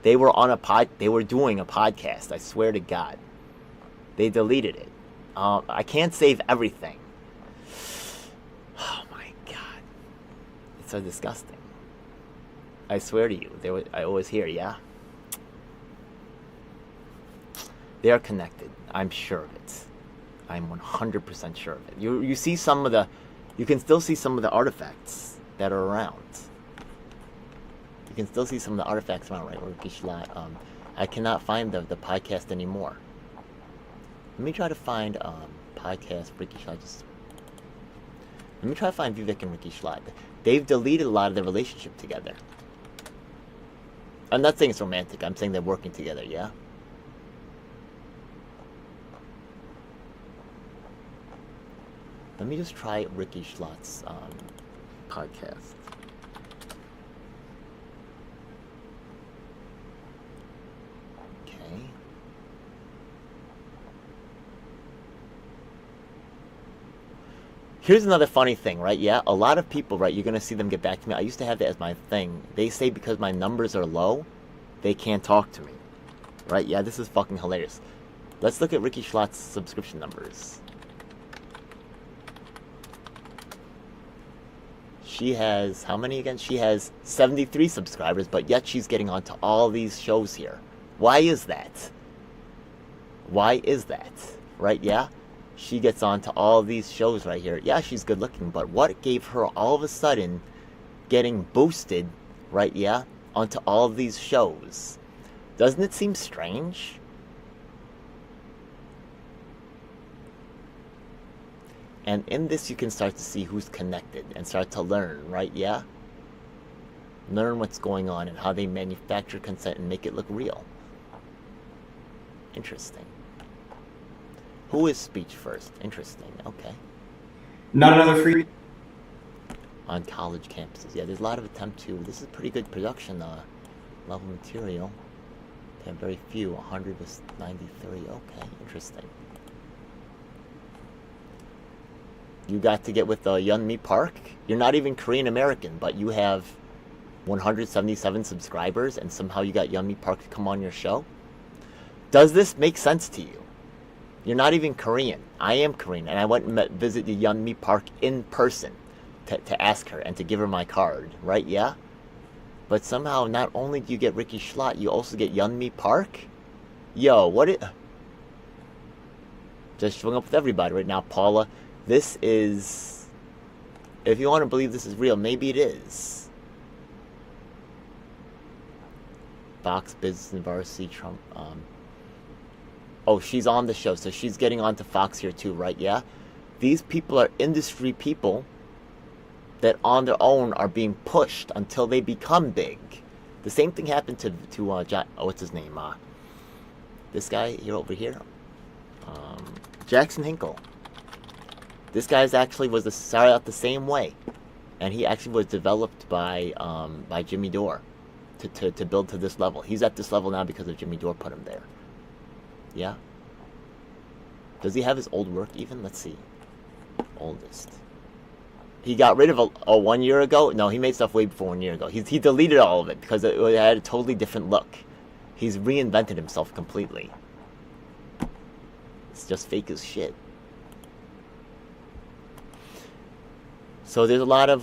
They were doing a podcast. I swear to God, they deleted it. I can't save everything. Oh my God, it's so disgusting. I swear to you, I always hear, yeah. They are connected. I'm sure of it. I'm 100% sure of it. You see some of the, you can still see some of the artifacts that are around. You can still see some of the artifacts around, right? Ricky Schlott. I cannot find the podcast anymore. Let me try to find podcast Ricky Schlott. Let me try to find Vivek and Ricky Schlott. They've deleted a lot of their relationship together. I'm not saying it's romantic. I'm saying they're working together, yeah? Let me just try Ricky Schlott's podcast. Okay. Here's another funny thing, right? Yeah, a lot of people, right, you're going to see them get back to me. I used to have that as my thing. They say because my numbers are low, they can't talk to me. Right? Yeah, this is fucking hilarious. Let's look at Ricky Schlott's subscription numbers. She has, how many again? She has 73 subscribers, but yet she's getting onto all these shows here. Why is that? Why is that? Right, yeah? She gets onto all these shows right here. Yeah, she's good looking, but what gave her all of a sudden getting boosted, right, yeah, onto all of these shows? Doesn't it seem strange? And in this, you can start to see who's connected and start to learn, right? Yeah? Learn what's going on and how they manufacture consent and make it look real. Interesting. Who is speech first? Interesting. Okay. Not another free. On college campuses. Yeah, there's a lot of attempt to. This is pretty good production level material. They have very few. 100 was 93. Okay, interesting. You got to get with Yeonmi Park. You're not even Korean American, but you have 177 subscribers, and somehow you got Yeonmi Park to come on your show. Does this make sense to you? You're not even Korean. I am Korean, and I went and visited Yeonmi Park in person to ask her and to give her my card, right? Yeah? But somehow, not only do you get Ricky Schlott, you also get Yeonmi Park? Yo, what it... Just showing up with everybody right now, Paula. This is... If you want to believe this is real, maybe it is. Fox Business University, Trump... Oh, she's on the show, so she's getting onto Fox here too, right? Yeah? These people are industry people that on their own are being pushed until they become big. The same thing happened to what's his name? This guy here over here. Jackson Hinkle. This guy's actually started out the same way. And he actually was developed by Jimmy Dore. to build to this level. He's at this level now because of Jimmy Dore put him there. Yeah? Does he have his old work even? Let's see. Oldest. He got rid of a 1 year ago? No, he made stuff way before 1 year ago. He deleted all of it because it had a totally different look. He's reinvented himself completely. It's just fake as shit. So there's a lot of,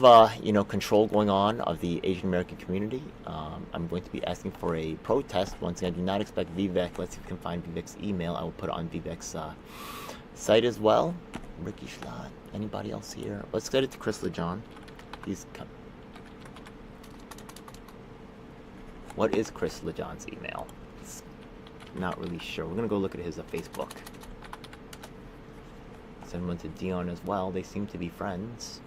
control going on of the Asian American community. I'm going to be asking for a protest. Once again, do not expect VVEC. Let's see if we can find VVEC's email. I will put it on VVEC's site as well. Ricky Schlott. Anybody else here? Let's get it to Chris LeJohn. What is Chris LeJohn's email? Not really sure. We're going to go look at his Facebook. Send one to Dion as well. They seem to be friends.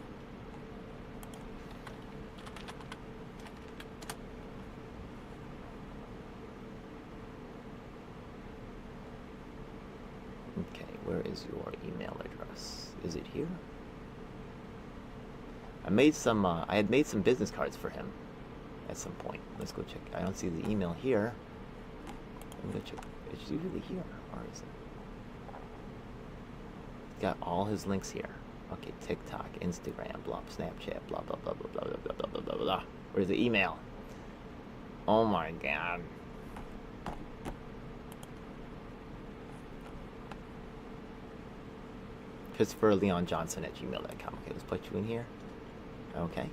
Okay, where is your email address? Is it here? I had made some business cards for him at some point. Let's go check. I don't see the email here. Let me go check. It's usually here. Or is it? Got all his links here. Okay, TikTok, Instagram, blah, Snapchat, blah, blah, blah, blah, blah, blah, blah, blah, blah, blah. Where's the email? Oh my god. Christopher Leon Johnson at gmail.com. Okay, let's put you in here. Okay.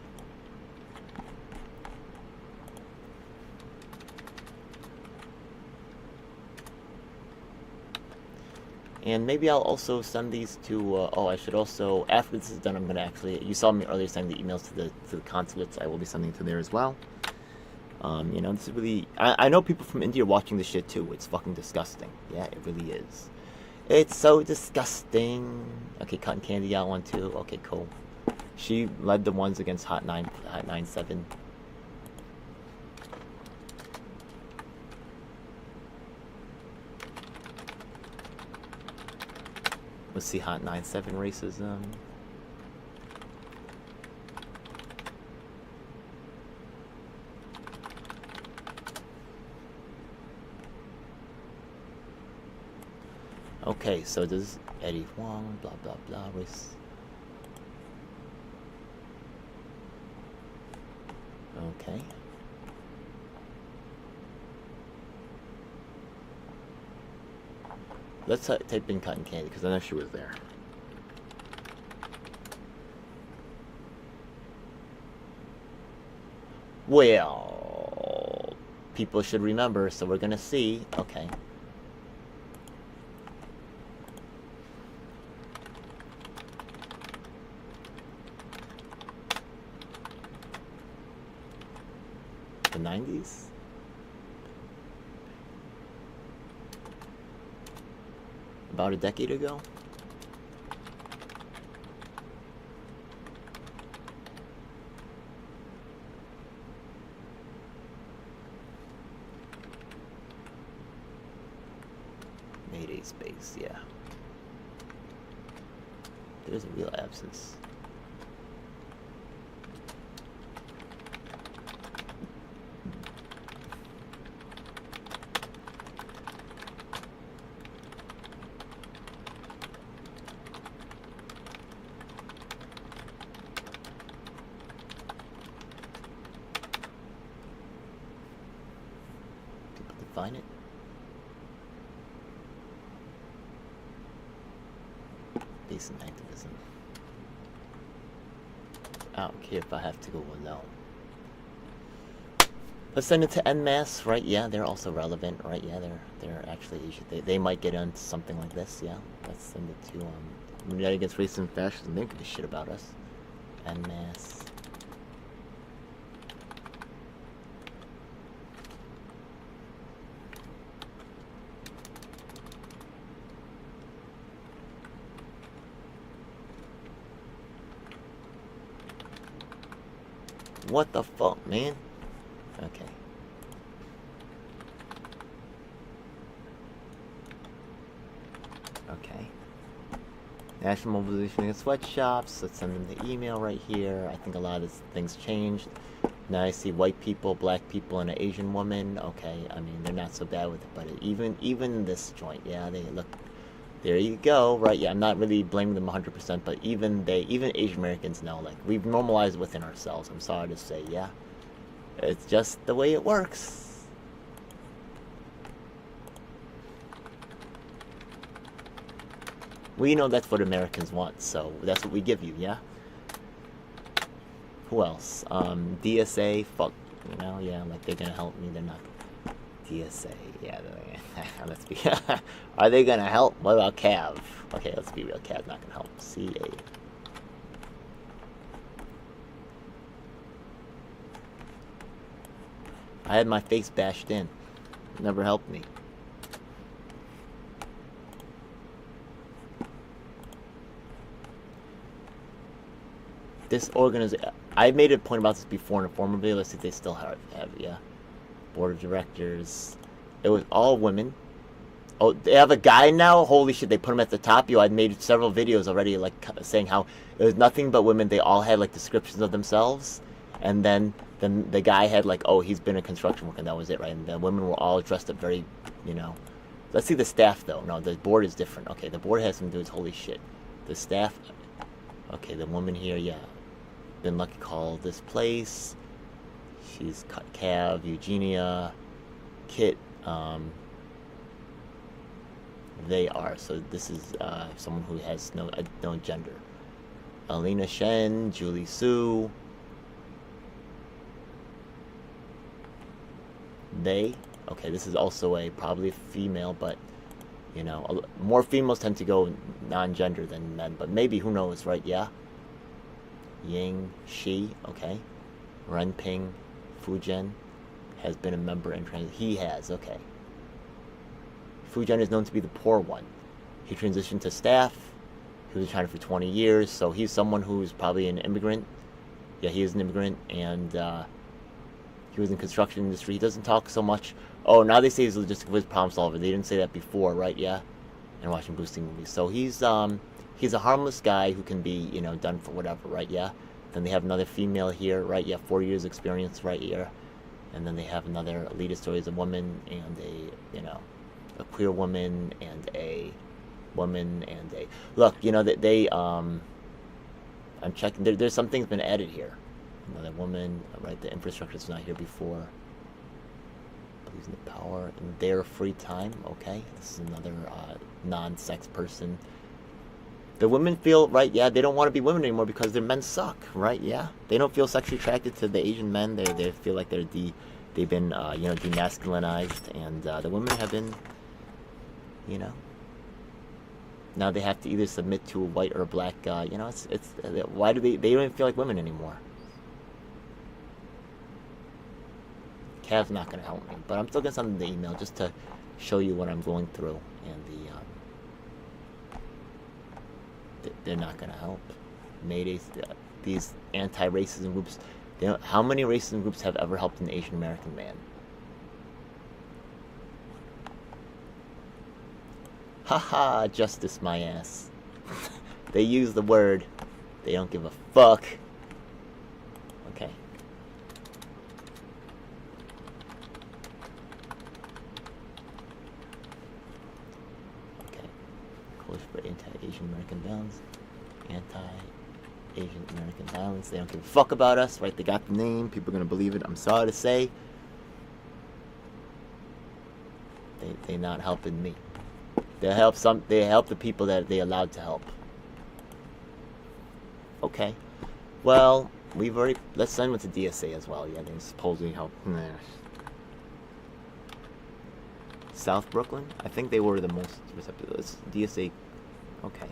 And maybe I'll also send these to, I should also, after this is done, I'm going to actually, you saw me earlier sending the emails to the consulates. I will be sending to there as well. This is really, I know people from India are watching this shit too. It's fucking disgusting. Yeah, it really is. It's so disgusting. Okay, Cotton Candy got one too. Okay, cool. She led the ones against Hot 97. Let's see, Hot 97 racism. Okay, so this is Eddie Huang, blah blah blah, race. Okay. Let's type in Cotton Candy, because I know she was there. Well, people should remember, so we're gonna see. Okay. The 90s? About a decade ago? Mayday space, yeah. There's a real absence. Find it. Decent activism. I don't care if I have to go alone. Let's send it to NMAS, right? Yeah, they're also relevant, right? Yeah, they're actually they might get into something like this. Yeah, let's send it to United Against Racism and Fascism. They don't give a shit about us. NMAS. What the fuck, man? Okay. Okay. National Mobilization Against Sweatshops. Let's send them the email right here. I think a lot of things changed. Now I see white people, black people, and an Asian woman. Okay, I mean they're not so bad with it, but even this joint, yeah, they look. There you go, right? Yeah, I'm not really blaming them 100%, but even Asian Americans know, like we've normalized within ourselves. I'm sorry to say, yeah, it's just the way it works. We know that's what Americans want, so that's what we give you, yeah. Who else? DSA, fuck, yeah, like they're gonna help me. They're not. DSA, yeah. Let's be. Are they gonna help? What about Cav? Okay, let's be real. Cav's not gonna help. CA. I had my face bashed in. Never helped me. This organization. I made a point about this before in a former video. Let's see if they still have yeah. Board of directors. It was all women. Oh, they have a guy now? Holy shit, they put him at the top. Yo, I'd made several videos already, like, saying how it was nothing but women. They all had, like, descriptions of themselves. And then the guy had, like, oh, he's been a construction worker, and that was it, right? And the women were all dressed up very, Let's see the staff, though. No, the board is different. Okay, the board has some dudes. Holy shit. The staff. Okay, the woman here, yeah. Been lucky call this place. She's Cav, Eugenia, Kit. They are. So this is someone who has no gender. Alina Shen, Julie Sue. They. Okay, this is also probably a female, but more females tend to go non-gender than men. But maybe, who knows, right? Yeah. Ying Shi. Okay. Renping Fujian has been a member in trans. He has. Okay. Fujian is known to be the poor one. He transitioned to staff. He was in China for 20 years, so he's someone who's probably an immigrant. Yeah, he is an immigrant, and he was in construction industry. He doesn't talk so much. Oh, now they say he's a logistical problem solver. They didn't say that before, right? Yeah, and watching boosting movies. So he's a harmless guy who can be done for whatever, right? Yeah. Then they have another female here, right? Yeah, 4 years experience, right here. And then they have another leader story as a woman and a queer woman and a woman and a look. I'm checking. There's some things been added here. Another woman, right? The infrastructure is not here before. Believes in the power in their free time. Okay, this is another non-sex person. The women feel, right, yeah, they don't want to be women anymore because their men suck, right? Yeah, they don't feel sexually attracted to the Asian men. They feel like they've been demasculinized, and the women have been, now they have to either submit to a white or a black guy. It's why do they don't even feel like women anymore? Cav's not gonna help me, but I'm still gonna send them the email just to show you what I'm going through, and they're not gonna help. Maydays, these anti-racism groups. How many racism groups have ever helped an Asian American man? Haha, justice my ass. They use the word. They don't give a fuck. Okay. Okay. Coach for anti-Asian American violence. Anti-Asian American violence. They don't give a fuck about us, right? They got the name. People are gonna believe it. I'm sorry to say. They not helping me. They help the people that they allowed to help. Okay. Well, let's send them to DSA as well. Yeah, they supposedly help. South Brooklyn? I think they were the most receptive. DSA. Okay.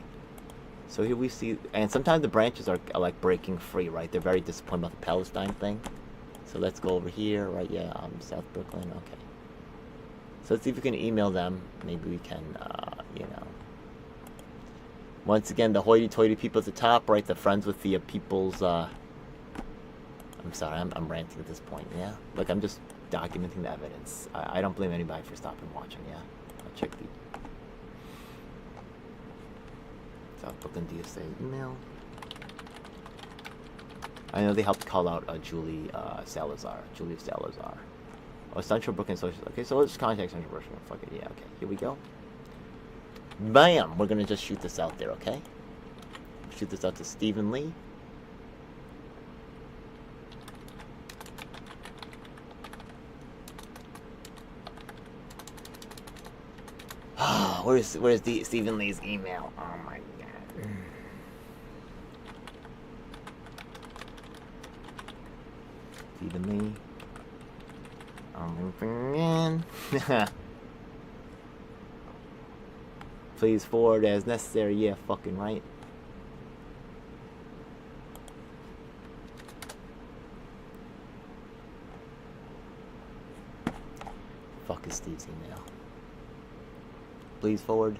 So here we see, and sometimes the branches are like breaking free, right? They're very disappointed about the Palestine thing. So let's go over here, right? Yeah, South Brooklyn. Okay. So let's see if we can email them. Maybe we can, Once again, the hoity-toity people at the top, right? The friends with the people's, I'm sorry, I'm ranting at this point, yeah? Like, I'm just documenting the evidence. I don't blame anybody for stopping watching, yeah? I'll check the South Brooklyn DSA email. I know they helped call out Julia Salazar. Oh, Central Brooklyn Social. Okay, so let's contact Central Brooklyn. Fuck it. Yeah. Okay. Here we go. Bam. We're gonna just shoot this out there. Okay. Shoot this out to Stephen Lee. Where's the Stephen Lee's email? Oh my god. Stephen Lee. Please forward as necessary. Yeah, fucking right. Fuck is Steve's email? Please forward.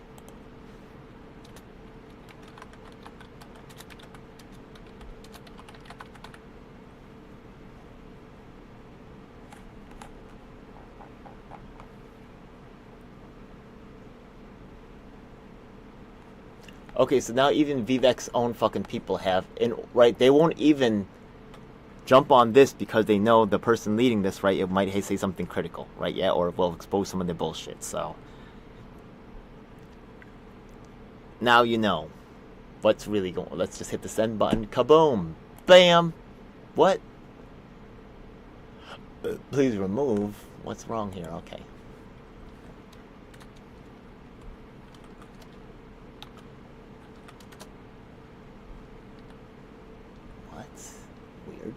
Okay, so now even Vivek's own fucking people have, and right, they won't even jump on this because they know the person leading this, right, it might say something critical, right, yeah, or will expose some of their bullshit, so. Now you know what's really going on. Let's just hit the send button. Kaboom! Bam! What? Please remove. What's wrong here? Okay. What? Weird.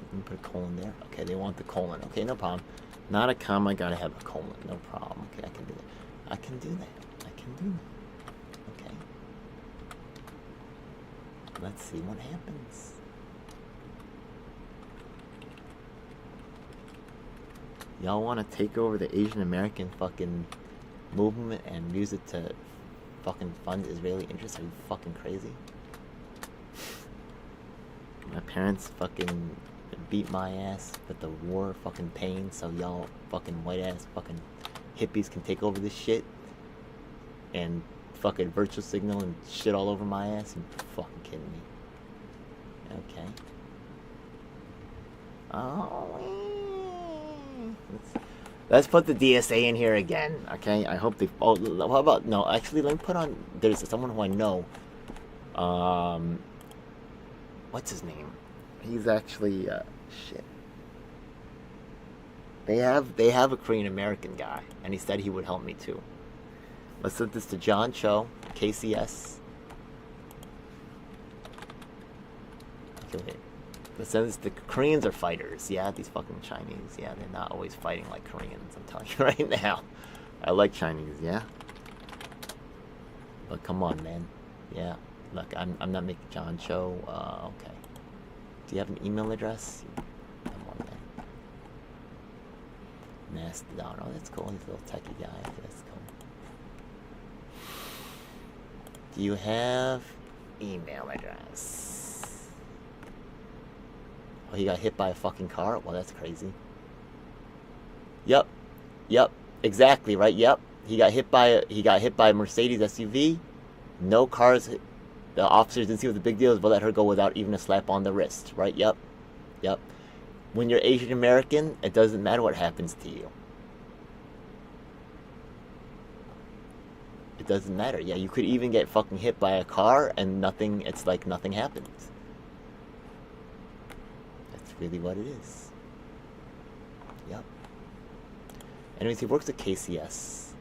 Let me put a colon there. Okay, they want the colon. Okay, no problem. Not a comma, I gotta have a colon. No problem. Okay, I can do that. I can do that. Okay. Let's see what happens. Y'all want to take over the Asian American fucking movement and use it to fucking fund Israeli interests? Are you fucking crazy? My parents fucking beat my ass with the war fucking pain, so y'all fucking white ass fucking hippies can take over this shit and fucking virtual signal and shit all over my ass? You fucking kidding me? Okay. Oh, let's put the DSA in here again, okay? I hope they. Oh, how about no? Actually, let me put on. There's someone who I know. What's his name? He's actually shit. They have a Korean American guy, and he said he would help me too. Let's send this to John Cho, KCS. Okay, wait. Let's send this. The Koreans are fighters. Yeah, these fucking Chinese. Yeah, they're not always fighting like Koreans. I'm telling you right now. I like Chinese. Yeah. But come on, man. Yeah. Look, I'm not making John Cho. Okay. Do you have an email address? Come on, man. Mastodon. Oh, that's cool. He's a little techie guy. That's cool. Do you have email address? Oh, he got hit by a fucking car? Well, that's crazy. Yep. Exactly, right? Yep. He got hit by a Mercedes SUV. No cars. The officers didn't see what the big deal is, but let her go without even a slap on the wrist, right? Yep. When you're Asian American, it doesn't matter what happens to you. It doesn't matter. Yeah, you could even get fucking hit by a car and nothing. It's like nothing happens. That's really what it is. Yep. Anyways, he works at KCS,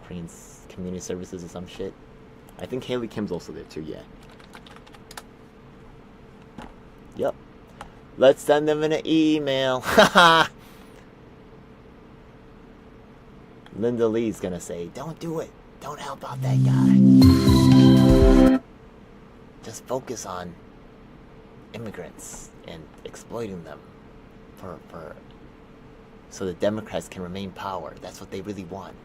Korean Community Services or some shit. I think Haley Kim's also there too, yeah. Yep. Let's send them an email. Haha. Linda Lee's gonna say, don't do it. Don't help out that guy. Just focus on immigrants and exploiting them for so the Democrats can remain in power. That's what they really want.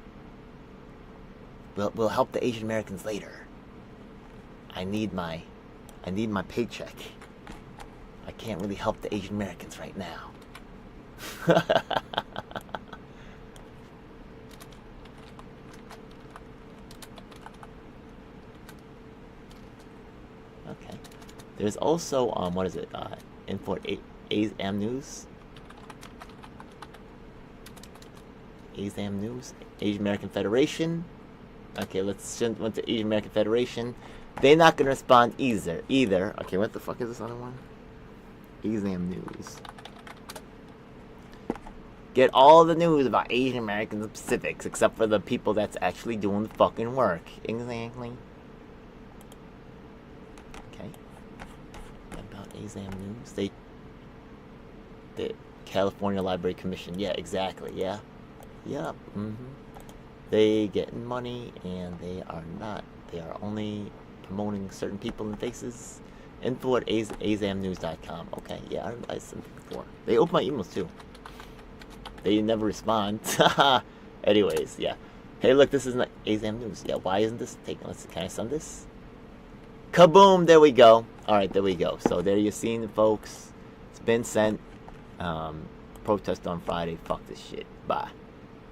We'll help the Asian Americans later. I need my paycheck. I can't really help the Asian Americans right now. Okay. There's also what is it? Info at ASAM News. ASAM News, Asian American Federation. Okay, let's went to Asian American Federation. They're not gonna respond either. Okay, what the fuck is this other one? ASAM News. Get all the news about Asian Americans and Pacifics, except for the people that's actually doing the fucking work. Exactly. Okay. What about ASAM News? The California Library Commission. Yeah, exactly. Yeah. Yep. They getting money, and they are not. They are only promoting certain people and faces. Info at azamnews.com. Okay, yeah, I said it before. They open my emails too. They never respond. Anyways, yeah. Hey, look, this isn't ASAM News. Yeah, why isn't this taken? Can I send this? Kaboom! There we go. All right, there we go. So there you're seeing it, folks. It's been sent. Protest on Friday. Fuck this shit. Bye.